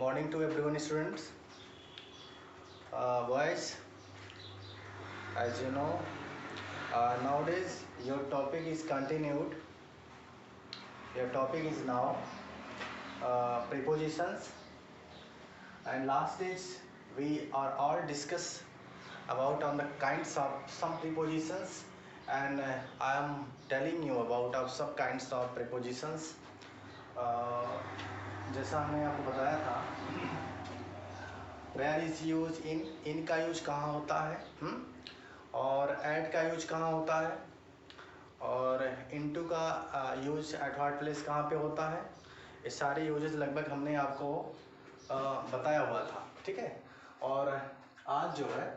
Morning to everyone, students. Boys, as you know, nowadays your topic is continued. Your topic is now prepositions, and last days we are all discuss about on the kinds of some prepositions, and I am telling you about of some kinds of prepositions. जैसा हमने आपको बताया था where is use in का use कहाँ होता है और एट का यूज कहाँ होता है और इनटू का यूज एट व्हाट प्लेस कहाँ पे होता है। ये सारे यूजेस लगभग हमने आपको बताया हुआ था, ठीक है। और आज जो है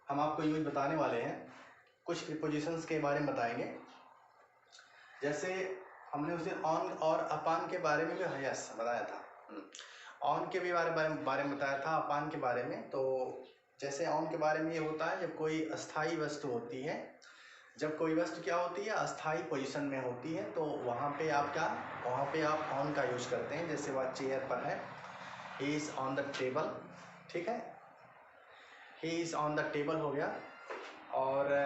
हम आपको यूज बताने वाले हैं, कुछ प्रीपोजिशंस के बारे में बताएंगे। जैसे हमने उस दिन ऑन और अपान के बारे में भी यस बताया था। ऑन के भी बारे में बताया था, अपान के बारे में। तो जैसे ऑन के बारे में ये होता है जब कोई अस्थाई वस्तु होती है, जब कोई वस्तु क्या होती है अस्थाई पोजीशन में होती है, तो वहाँ पे आप ऑन का यूज करते हैं। जैसे वह चेयर पर है, he is on the table, ठीक है, he is on the table हो गया। और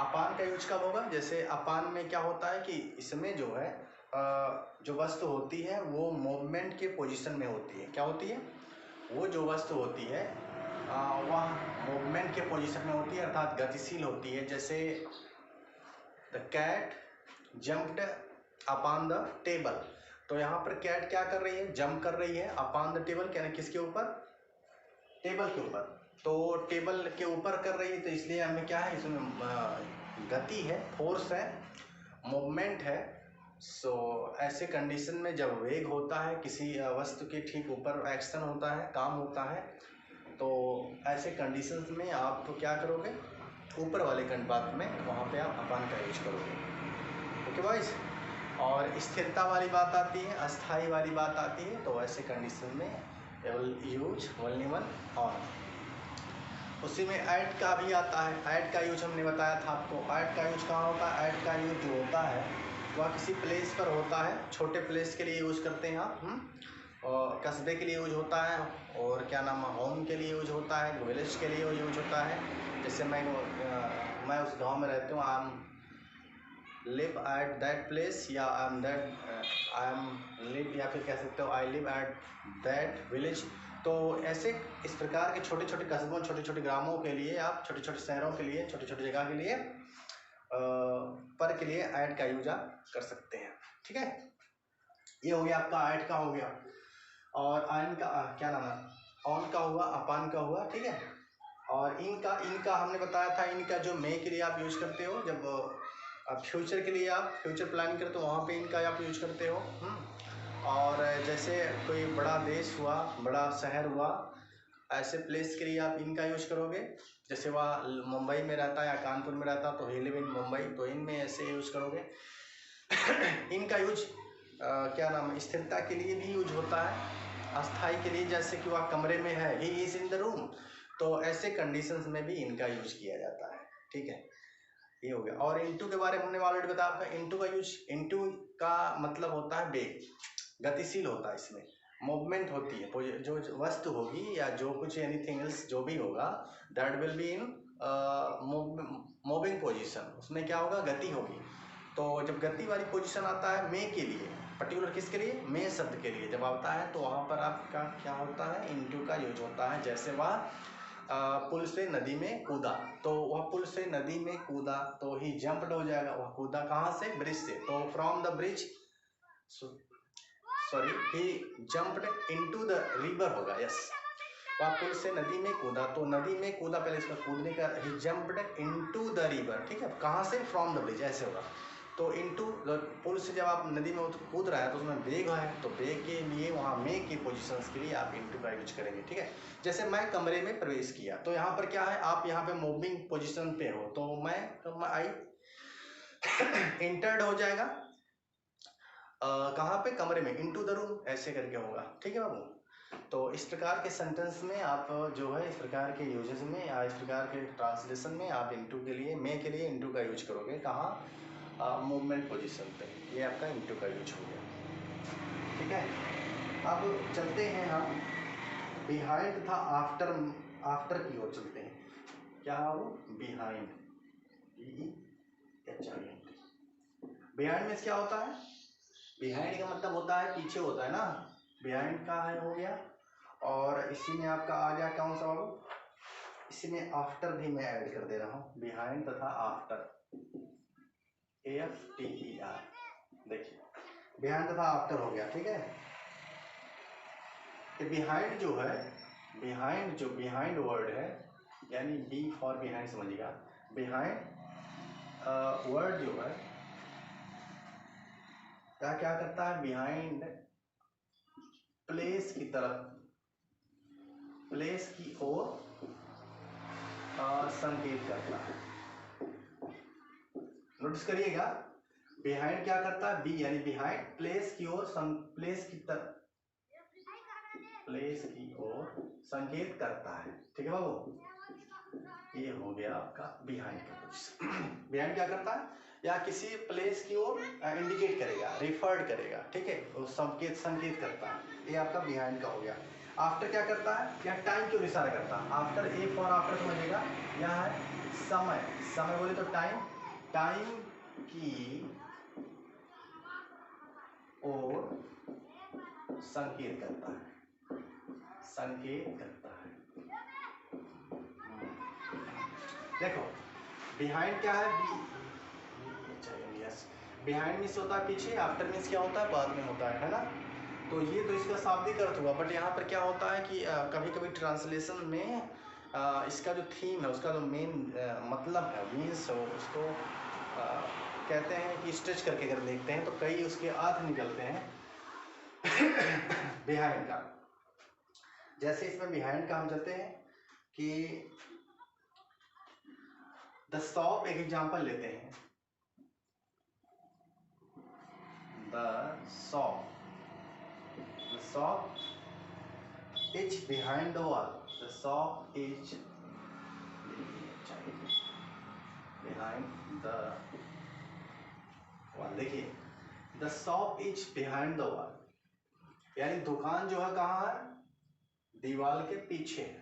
अपान का यूज कब होगा? जैसे अपान में क्या होता है कि इसमें जो है जो वस्तु होती है वो मूवमेंट के पोजीशन में होती है। क्या होती है? वो जो वस्तु होती है वह मूवमेंट के पोजीशन में होती है, अर्थात गतिशील होती है। जैसे the cat jumped upon the table, तो यहाँ पर कैट क्या कर रही है? जंप कर रही है अपॉन द टेबल, क्या किसके ऊपर? टेबल के ऊपर। तो टेबल के ऊपर कर रही है, तो इसलिए हमें क्या है, इसमें गति है, फोर्स है, मूवमेंट है। सो ऐसे कंडीशन में जब वेग होता है, किसी वस्तु के ठीक ऊपर एक्शन होता है, काम होता है, तो ऐसे कंडीशंस में आप तो क्या करोगे? ऊपर वाले कंपार्ट में वहाँ पे आप अपान का यूज करोगे। Okay boys. और स्थिरता वाली बात आती है, अस्थाई वाली बात आती है, तो ऐसे कंडीशन में यूज ओनली वन ऑन। उसी में ऐड का भी आता है। ऐड का यूज हमने बताया था आपको। ऐड का यूज कहाँ होता है? ऐड का यूज जो होता है वह किसी प्लेस पर होता है। छोटे प्लेस के लिए यूज करते हैं आप, और कस्बे के लिए यूज होता है, और क्या नाम है, होम के लिए यूज होता है, विलेज के लिए यूज होता है। जैसे मैं उस गांव में रहती हूँ, I am live at that place, या आई एम लिव, या फिर कह सकते हो I live at that village. तो ऐसे इस प्रकार के छोटे छोटे कस्बों, छोटे छोटे ग्रामों के लिए, आप छोटे छोटे शहरों के लिए, छोटी छोटी जगह के लिए पर के लिए ऐड का यूज आप कर सकते हैं, ठीक है। ये हो गया आपका ऐड का हो गया। और आइन का क्या नाम है, ऑन का हुआ, अपान का हुआ, ठीक है। और इनका हमने बताया था, इनका जो मे के लिए आप यूज करते हो, जब फ्यूचर के लिए आप फ्यूचर प्लानिंग करते हो, वहाँ पे इनका आप यूज करते हो। और जैसे कोई बड़ा देश हुआ, बड़ा शहर हुआ, ऐसे प्लेस के लिए आप इनका यूज करोगे। जैसे वह मुंबई में रहता है या कानपुर में रहता, तो ही लिव इन मुंबई, तो इनमें ऐसे यूज करोगे। इनका यूज क्या नाम, स्थिरता के लिए भी यूज होता है, अस्थाई के लिए। जैसे कि वह कमरे में है, he is in the room, तो ऐसे कंडीशंस में भी इनका यूज किया जाता है, ठीक है। ये हो गया। और इनटू के बारे में हमने ऑलरेडी बताया आपका। इनटू का यूज, इनटू का मतलब होता है वेग, गतिशील होता है, इसमें मूवमेंट होती है। जो वस्तु होगी या जो कुछ एनीथिंग एल्स जो भी होगा, that will be in moving position, उसमें क्या होगा? गति होगी। तो जब गति वाली पोजीशन आता है मे के लिए, पर्टिकुलर किसके लिए? मे शब्द के लिए जब आता है, तो वहाँ पर आपका क्या होता है? इनटू का यूज होता है। जैसे वह पुल से नदी में कूदा, तो वह पुल से नदी में कूदा, तो ही जंप्ड हो जाएगा। वह कूदा कहाँ से? ब्रिज से। तो from the bridge, sorry, he jumped into the river होगा, यस। वह पुल से नदी में कूदा, तो नदी में कूदा, पहले इसका कूदने का, ही जंप्ड इनटू द रिवर, ठीक है। कहाँ से? फ्रॉम द ब्रिज, ऐसे होगा। तो इनटू पुल से जब आप नदी में कूद रहा है, तो उसमें वेग है, तो वेग के लिए वहाँ मे की पोजीशंस के लिए आप इनटू का यूज करेंगे, ठीक है। जैसे मैं कमरे में प्रवेश किया, तो यहाँ पर क्या है? आप यहाँ पे मूविंग पोजीशन पे हो, तो मैं आई इंटर्ड हो जाएगा कहाँ पे? कमरे में, इनटू द रूम, ऐसे करके होगा, ठीक है बाबू। तो इस प्रकार के सेंटेंस में आप जो है, इस प्रकार के यूजेस में या इस प्रकार के ट्रांसलेशन में आप इनटू के लिए, मे के लिए इनटू का यूज करोगे। कहाँ? मूवमेंट पोजीशन पे। ये आपका इनटू का यूज हो गया। ठीक है, अब चलते हैं हम बिहाइंड तथा आफ्टर, आफ्टर की ओर चलते हैं। क्या है वो? बिहाइंड, बिहाइंड में क्या होता है? बिहाइंड का मतलब होता है पीछे होता है ना, बिहाइंड का है हो गया। और इसी में आपका आ गया कौन सा बाबू? इसी में आफ्टर भी मैं ऐड कर दे रहा हूँ, बिहाइंड तथा आफ्टर, AFTER। देखिए बिहाइंड तथा आफ्टर हो गया, ठीक है। कि बिहाइंड जो है, बिहाइंड जो बिहाइंड वर्ड है, यानी बी फॉर बिहाइंड समझिएगा। बिहाइंड वर्ड जो है क्या क्या करता है? बिहाइंड प्लेस की तरफ, प्लेस की ओर संकेत करता है। नोटिस करिएगा, बिहाइंड क्या करता है? बी यानी बिहाइंड प्लेस की ओर, प्लेस की तरफ, प्लेस की ओर संकेत करता है। ठीक है बाबू, ये हो गया आपका बिहाइंड का कुछ। बिहाइंड क्या करता है? या किसी प्लेस की ओर इंडिकेट करेगा, रिफर्ड करेगा, ठीक है, वो संकेत संकेत करता है। ये आपका बिहाइंड का हो गया। आफ्टर क्या करता है? या टाइम की ओर इशारा करता है। आफ्टर, ए फॉर आफ्टर समझिएगा, यह है समय, समय बोले तो टाइम, टाइम की ओर संकेत करता है, संकेत करता है। देखो बिहाइंड क्या है? यस, बिहाइंड मीन्स होता है पीछे, आफ्टर मीन्स क्या होता है? बाद में होता है ना। तो ये तो इसका शाब्दिक अर्थ हुआ, बट यहाँ पर क्या होता है कि कभी कभी ट्रांसलेशन में इसका जो थीम है, उसका जो मेन मतलब है, मीन्स हो, उसको कहते हैं कि स्ट्रेच करके अगर देखते हैं तो कई उसके अर्थ निकलते हैं बिहाइंड का। जैसे इसमें बिहाइंड का हम चलते हैं कि द शॉप, एक एग्जांपल लेते हैं, the shop, the shop is behind the wall, the shop is behind the wall। देखिए the shop is behind the wall, यानी दुकान जो है कहाँ है? दीवार के पीछे है।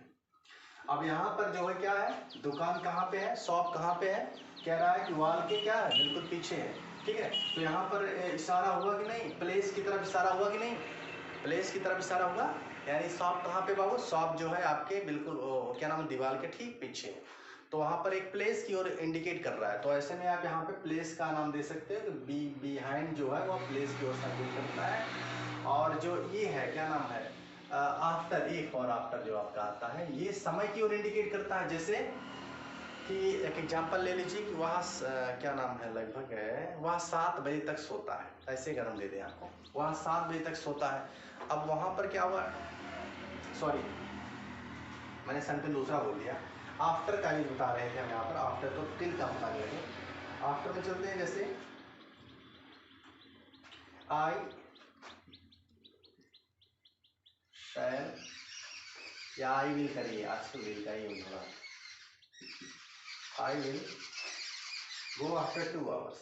अब यहाँ पर जो है क्या है? दुकान कहाँ पे है? शॉप कहाँ पे है? कह रहा है कि वॉल के क्या है? बिल्कुल पीछे है, ठीक है। तो यहाँ पर इशारा हुआ कि नहीं? प्लेस की तरफ इशारा हुआ कि नहीं? प्लेस की तरफ इशारा हुआ, यानी शॉप कहाँ पे बाबू? शॉप जो है आपके बिल्कुल क्या नाम है? दीवार के ठीक पीछे। तो वहाँ पर एक प्लेस की ओर इंडिकेट कर रहा है, तो ऐसे में आप यहाँ पे प्लेस का नाम दे सकते हो। बी बिहाइंड जो है वो प्लेस की ओर संकेत करता है। और जो ये है क्या नाम है? आफ्टर, ए फॉर आफ्टर जो आपका आता है, ये समय की ओर इंडिकेट करता है। जैसे कि एक एग्जांपल ले लीजिए कि वहाँ क्या नाम है, लगभग है वहाँ 7 बजे तक सोता है, ऐसे अगर हम दे दें आपको, वहाँ 7 बजे तक सोता है। अब वहाँ पर क्या हुआ? सॉरी, मैंने सेंटेंस दूसरा बोल दिया। आफ्टर का यूज बता रहे थे हम यहाँ पर, आफ्टर तो टिल का बताने लगे। आफ्टर में चलते हैं, जैसे आई शैल, या आई विल करिए, आज तो विल का ही यूज होगा। I will go after 2 hours,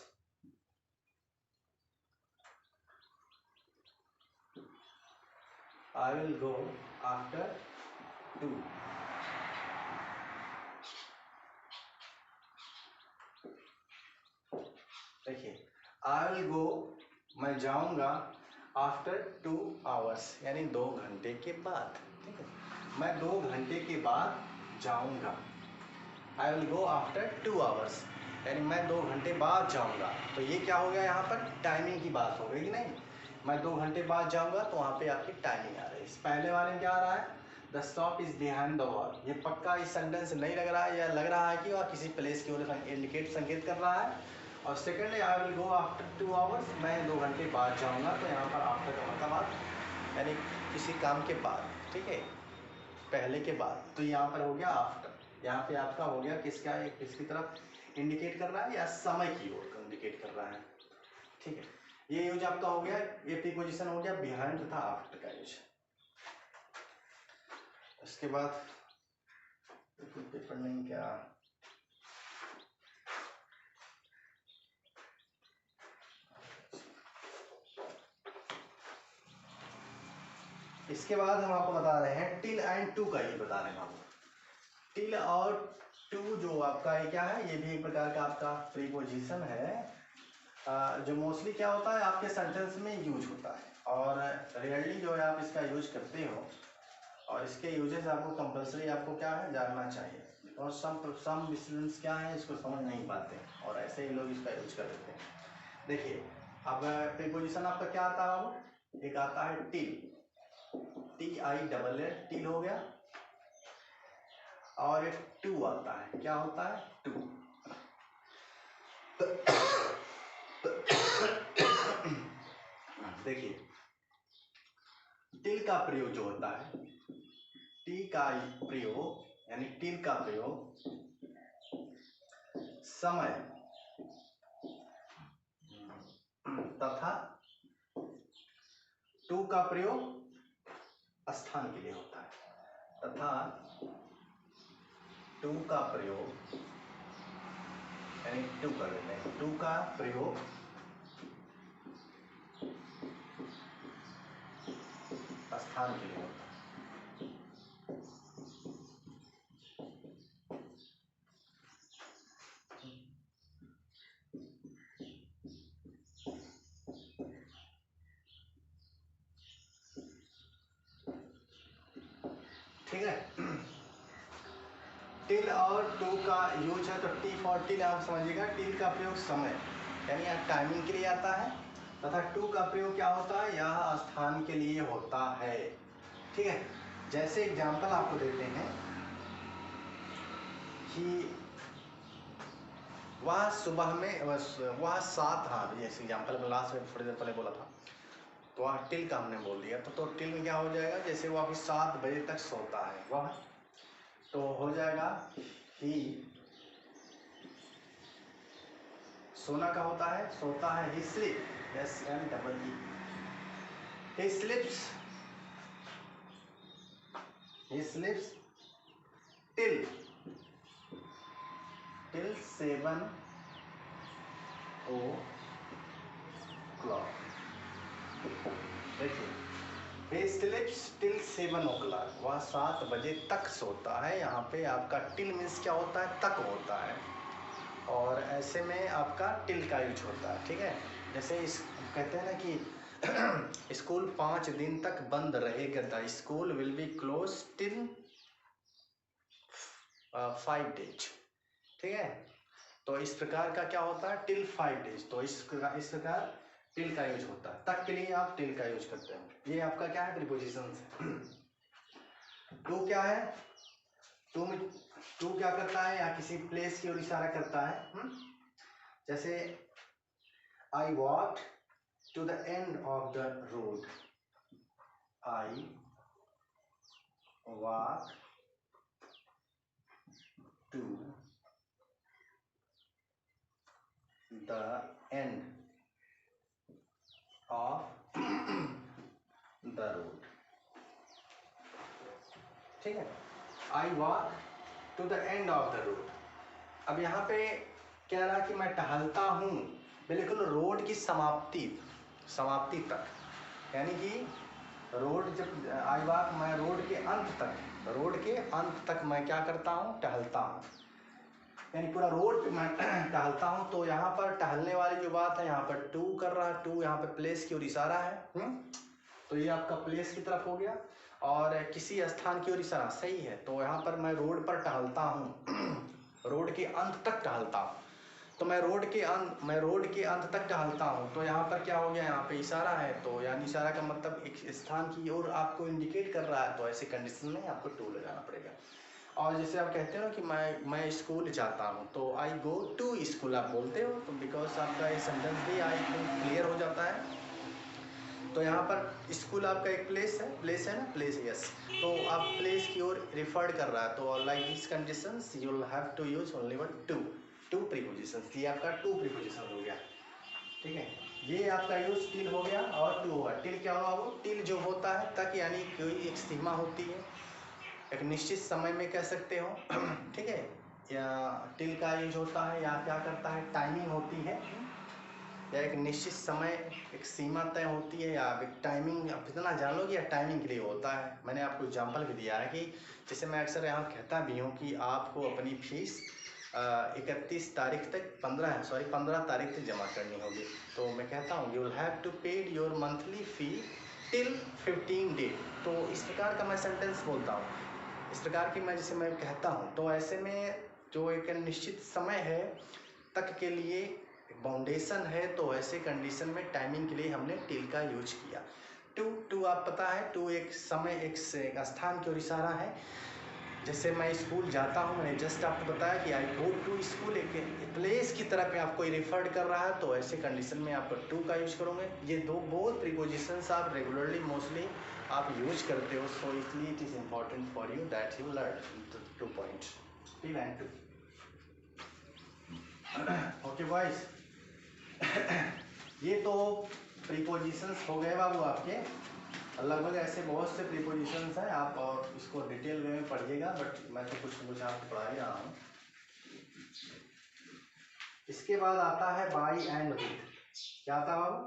I will go after 2। देखिए I will go, मैं जाऊंगा, आफ्टर 2 hours, यानी 2 घंटे के बाद, ठीक है। मैं 2 घंटे के बाद जाऊंगा। I will go after 2 hours, यानी मैं 2 घंटे बाद जाऊंगा। तो ये क्या हो गया? यहाँ पर टाइमिंग की बात हो गई कि नहीं? मैं 2 घंटे बाद जाऊंगा, तो वहाँ पे आपकी टाइमिंग आ रही है। इस पहले वाले में क्या आ रहा है? The shop is behind the wall. ये पक्का इस सेंटेंस नहीं लग रहा है, या लग रहा है कि वह किसी प्लेस की ओर इंडिकेट संकेत कर रहा है। और सेकंड है I will go after 2 hours, मैं 2 घंटे बाद जाऊंगा। तो यहाँ पर आफ्टर का मतलब आप यानी किसी काम के बाद, ठीक है, पहले के बाद। तो यहाँ पर हो गया आफ्टर, यहाँ पे आपका हो गया किसका? एक किसकी तरफ इंडिकेट कर रहा है, या समय की ओर इंडिकेट कर रहा है, ठीक है। ये यूज आपका हो गया, ये प्रीपोजिशन हो गया बिहाइंड तथा आफ्टर का यूज। उसके बाद पेपर नहीं क्या, इसके बाद हम आपको बता रहे हैं टिल एंड टू का ही बता रहे हैं आपको। टिल और टू जो आपका ये क्या है, ये भी एक प्रकार का आपका प्रीपोजिशन है जो मोस्टली क्या होता है आपके सेंटेंस में यूज होता है, और रियरली जो है आप इसका यूज करते हो, और इसके यूजेस आपको कंपलसरी आपको क्या है जानना चाहिए, और सम स्टूडेंट्स क्या है इसको समझ नहीं पाते और ऐसे ही लोग इसका यूज कर देते हैं। देखिए अब प्रीपोजिशन आपका क्या आता है, अब एक आता है टिल, TILL टिल हो गया, और एक टू आता है, क्या होता है टू। देखिए टिल का प्रयोग जो होता है, टी का प्रयोग यानी टिल का प्रयोग समय तथा टू का प्रयोग स्थान के लिए होता है, तथा टू का प्रयोग यानी टू कर देते हैं, टू का प्रयोग स्थान के लिए होता है। ठीक है, टिल और टू का यूज है, तो टी फॉर टिल आप समझिएगा, टिल का प्रयोग समय यानी टाइमिंग के लिए आता है, तथा टू का प्रयोग क्या होता है, यह स्थान के लिए होता है। ठीक है, जैसे एग्जाम्पल आपको देते हैं कि वह सुबह में वह 7, हाँ जैसे एग्जाम्पल में लास्ट में थोड़ी देर पहले बोला था, तो वह टिल का हमने बोल दिया, तो टिल में क्या हो जाएगा, जैसे वो अभी 7 बजे तक सोता है वह, तो हो जाएगा ही, सोना का होता है, सोता है ही sleep, SLEE, he sleeps till 7 o'clock। देखिए he sleeps till 7 o'clock, वह 7 बजे तक सोता है, यहाँ पे आपका टिल मीन्स क्या होता है, तक होता है, और ऐसे में आपका टिल का यूज होता है। ठीक है, जैसे इस कहते हैं ना कि स्कूल 5 दिन तक बंद रहेगा, the school will be close till 5 days। ठीक है, तो इस प्रकार का क्या होता है, टिल 5 days, तो इस प्रकार टिल का यूज होता है, तक के लिए आप टिल का यूज करते हो। ये आपका क्या है, प्रीपोजिशन है। टू क्या है, टू क्या करता है, या किसी प्लेस की ओर इशारा करता है। जैसे I walked to the end of the road, I walk to the end of the road। ठीक है, I walk to the end of the road। अब यहाँ पे कह रहा कि मैं टहलता हूँ बिल्कुल रोड की समाप्ति तक, यानी कि रोड जब आई वॉक, मैं रोड के अंत तक मैं क्या करता हूँ, टहलता हूँ, यानी पूरा रोड पे मैं टहलता हूँ। तो यहाँ पर टहलने वाली जो बात है, यहाँ पर टू कर रहा है, टू यहाँ पे प्लेस की ओर इशारा है। तो ये आपका प्लेस की तरफ हो गया, और किसी स्थान की ओर इशारा, सही है। तो यहाँ पर मैं रोड पर टहलता हूँ रोड के अंत तक टहलता हूँ, तो मैं रोड के अंत तक टहलता हूँ, तो यहाँ पर क्या हो गया, यहाँ पे इशारा है, तो यानी इशारा का मतलब एक स्थान की ओर आपको इंडिकेट कर रहा है, तो ऐसे कंडीशन में आपको टू लगाना पड़ेगा। और जैसे आप कहते हो ना कि मैं स्कूल जाता हूँ, तो आई गो टू स्कूल आप बोलते हो, तो बिकॉज आपका ये सेंटेंस भी आई क्लियर हो जाता है। तो यहाँ पर स्कूल आपका एक प्लेस है ना, प्लेस, यस, तो आप प्लेस की ओर रिफर्ड कर रहा है, तो like this conditions you will have to use only one two prepositions. ये आपका टू प्रीपोजिशन हो गया। ठीक है, ये आपका यूज टिल हो गया, और टू होगा। टिल क्या होगा, वो टिल जो होता है तक, यानी कोई एक सीमा होती है, एक निश्चित समय में कह सकते हो। ठीक है, या टिल का यूज होता है, या क्या करता है, टाइमिंग होती है, या एक निश्चित समय, एक सीमा तय होती है, या एक टाइमिंग, आप इतना जान लो कि यह टाइमिंग के लिए होता है। मैंने आपको एग्जांपल भी दिया है कि जैसे मैं अक्सर यहाँ कहता भी हूँ कि आपको अपनी फीस 31 तारीख तक 15 तारीख तक जमा करनी होगी। तो मैं कहता हूँ you will have to paid your monthly fee till 15 date. तो इस प्रकार का मैं सेंटेंस बोलता हूँ, इस प्रकार की मैं जैसे मैं कहता हूँ, तो ऐसे में जो एक निश्चित समय है तक के लिए बाउंडेशन है, तो ऐसे कंडीशन में टाइमिंग के लिए हमने टिल का यूज किया। टू आप पता है, टू एक समय, एक स्थान की ओर इशारा है। जैसे मैं स्कूल जाता हूँ, मैंने जस्ट आपको बताया कि आई गो टू स्कूल, एक प्लेस की तरफ आपको रिफर्ड कर रहा है, तो ऐसे कंडीशन में आप टू का यूज करोगे। ये दो बोथ प्रीपोजिशंस आप रेगुलरली मोस्टली आप यूज करते हो, सो इसलिए it is important for you that you learn 2 points till and to. Okay boys, ये तो प्रीपोजिशंस हो गए बाबू आपके। लगभग ऐसे बहुत से प्रीपोजिशंस हैं, आप और इसको डिटेल वे में पढ़िएगा, बट मैं तो कुछ आपको पढ़ा ही रहा हूँ। इसके बाद आता है बाई एंड विथ। क्या आता है बाबू?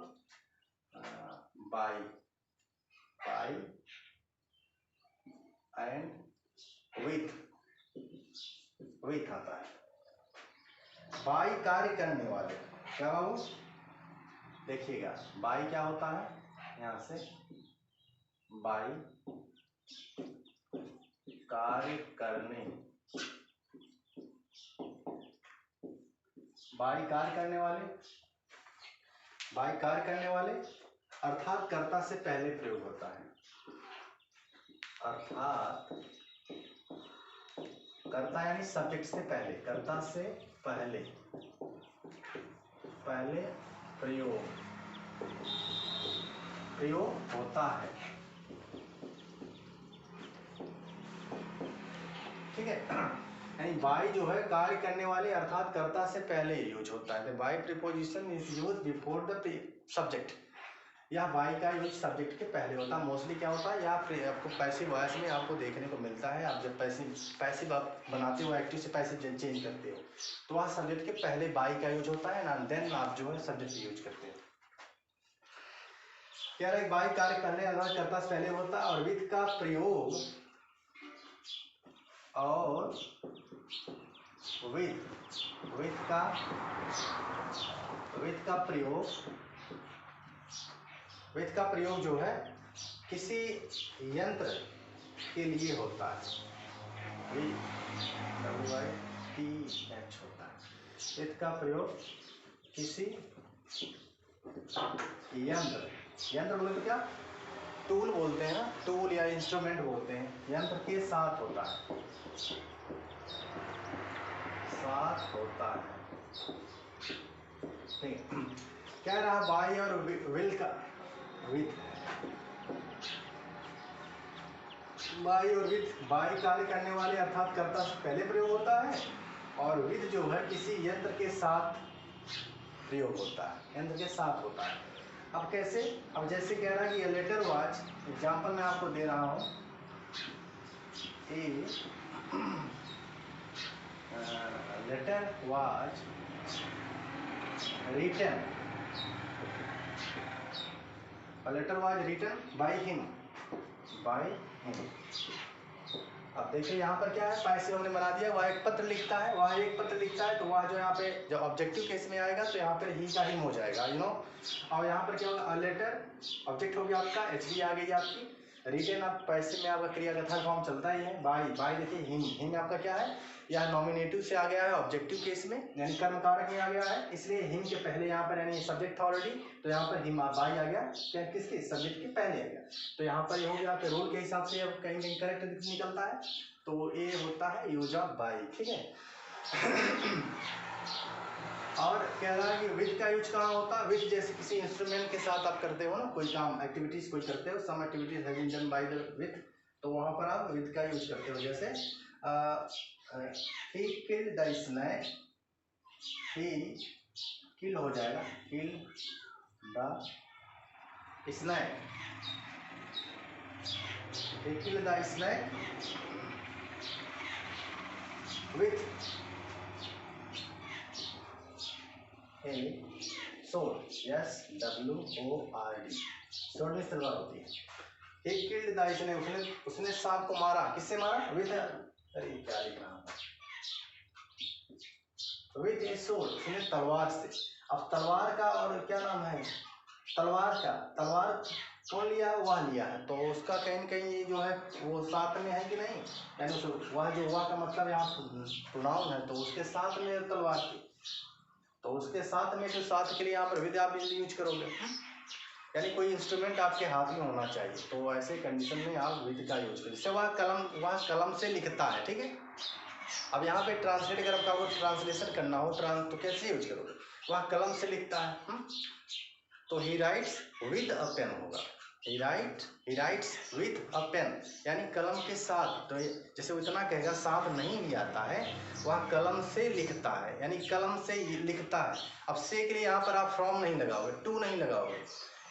बाई एंड विथ आता है। बाई कार्य करने वाले, क्या बाबू? देखिएगा बाई क्या होता है, यहां से बाई कार्य करने, बाई कार्य करने वाले, बाई कार्य करने वाले अर्थात कर्ता से पहले प्रयोग होता है। अर्थात कर्ता यानी सब्जेक्ट से पहले, कर्ता से पहले प्रयोग होता है। ठीक है, यानी बाई जो है कार्य करने वाले अर्थात कर्ता से पहले यूज होता है। By preposition is use before the subject. यह बाई का यूज सब्जेक्ट के पहले होता है। मोस्टली क्या होता है, या आपको पैसिव वॉइस में आपको देखने को मिलता है। आप जब पैसिव आप बनाते हो, एक्टिव से पैसिव चेंज करते हो, तो वह सब्जेक्ट के पहले बाई का यूज होता है, एंड देन आप जो है सब्जेक्ट यूज करते हो। कह रहा है बाई कार्य करने अर्थात कर्ता से पहले होता है, और विथ का प्रयोग, और विथ का प्रयोग जो है किसी यंत्र के लिए होता है। WITH होता है। विथ का प्रयोग किसी यंत्र बोले तो क्या, टूल बोलते हैं ना, टूल या इंस्ट्रूमेंट बोलते हैं, यंत्र के साथ होता है, ठीक है। कह रहा बाई और विल का, बाई कार्य करने वाले अर्थात कर्ता से पहले प्रयोग होता है, और विद जो है किसी यंत्र के साथ प्रयोग होता है, यंत्र के साथ होता है। अब कैसे? अब जैसे कह रहा है कि लेटर वाच, एग्जाम्पल मैं आपको दे रहा हूँ, letter was written by him. अब देखिए यहाँ पर क्या है, पैसिव हमने बना दिया, वह एक पत्र लिखता है, तो वह जो यहाँ पे जब ऑब्जेक्टिव केस में आएगा तो यहाँ पर ही का हिम हो जाएगा, यू नो। और यहाँ पर क्या होगा, लेटर ऑब्जेक्ट हो गया आपका, एचवी आ गई आपकी, रिटन आप पैसिव में आपका क्रिया का थर्ड फॉर्म चलता ही है। बाय देखिए हिम आपका क्या है, यह नॉमिनेटिव से आ गया है ऑब्जेक्टिव केस में, यानी कर्म कारक में आ गया है, इसलिए हिम के पहले यहाँ पर यानी सब्जेक्ट था ऑलरेडी, तो यहाँ पर हिम बाई आ गया, क्या किसके, सब्जेक्ट के पहले आ गया। तो यहाँ पर ये हो गया, आपके रूल के हिसाब से अब कहीं कहीं करेक्ट निकलता है, तो ये होता है यूज ऑफ बाई, ठीक है। और कह रहा है कि विथ का यूज कहाँ होता है, विथ जैसे किसी इंस्ट्रूमेंट के साथ आप करते हो ना, कोई काम एक्टिविटीज कोई करते हो, some activities have been done by the with, तो वहाँ पर आप विथ का यूज करते हो। जैसे he killed the snake, he kill हो जाएगा, kill the snake, he killed the snake with a sword, SWORD, sword में तलवार होती है। He killed the, उसने सांप को मारा, किससे मारा? With a, अरे क्या लिख रहा हूँ, with a sword, उसने तलवार से। अब तलवार का और क्या नाम है, तलवार का, तलवार कौन लिया? वह लिया है, तो उसका कहीं न कहीं ये जो है वो साथ में है कि नहीं, यानी वह जो, वह का मतलब यहाँ प्रोनाउन है, तो उसके साथ में तलवार की, तो उसके साथ में, जो साथ के लिए यहाँ पर विद आप यूज करोगे, यानी कोई इंस्ट्रूमेंट आपके हाथ में होना चाहिए, तो ऐसे कंडीशन में आप विद का यूज करें। जैसे वह कलम से लिखता है, ठीक है। अब यहाँ पे ट्रांसलेट अगर आपका ट्रांसलेशन करना हो तो कैसे यूज करोगे? वह कलम से लिखता है, तो he writes with a pen होगा। He writes with a pen, यानी कलम के साथ। तो जैसे वो इतना कहेगा, साथ नहीं भी आता है, वह कलम से लिखता है, यानी कलम से लिखता है। अब से के लिए यहाँ पर आप फ्रॉम नहीं लगाओगे, टू नहीं लगाओगे,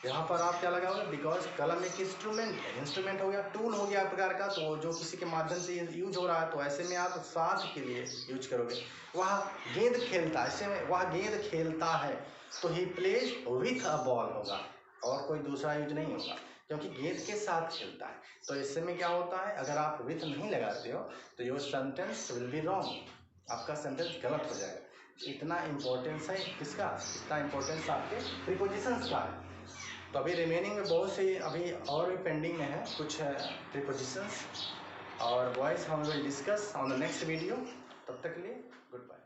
यहाँ पर आप क्या लगाओगे? बिकॉज कलम एक इंस्ट्रूमेंट है, इंस्ट्रूमेंट हो गया, टूल हो गया प्रकार का, तो जो किसी के माध्यम से यूज हो रहा है, तो ऐसे में आप साथ के लिए यूज करोगे। वह गेंद खेलता है, ऐसे में वह गेंद खेलता है, तो he plays with a ball होगा, और कोई दूसरा यूज नहीं होगा, क्योंकि गेंद के साथ खेलता है। तो इससे में क्या होता है, अगर आप विथ नहीं लगाते हो तो your sentence will be wrong, आपका सेंटेंस गलत हो जाएगा। इतना इम्पोर्टेंस है किसका? इतना इम्पोर्टेंस आपके प्रीपोजिशंस का है। तो अभी रिमेनिंग में बहुत से अभी और भी पेंडिंग में है कुछ प्रीपोजिशंस, और वॉइस हम will discuss on the next video. तब तक के लिए गुड बाय।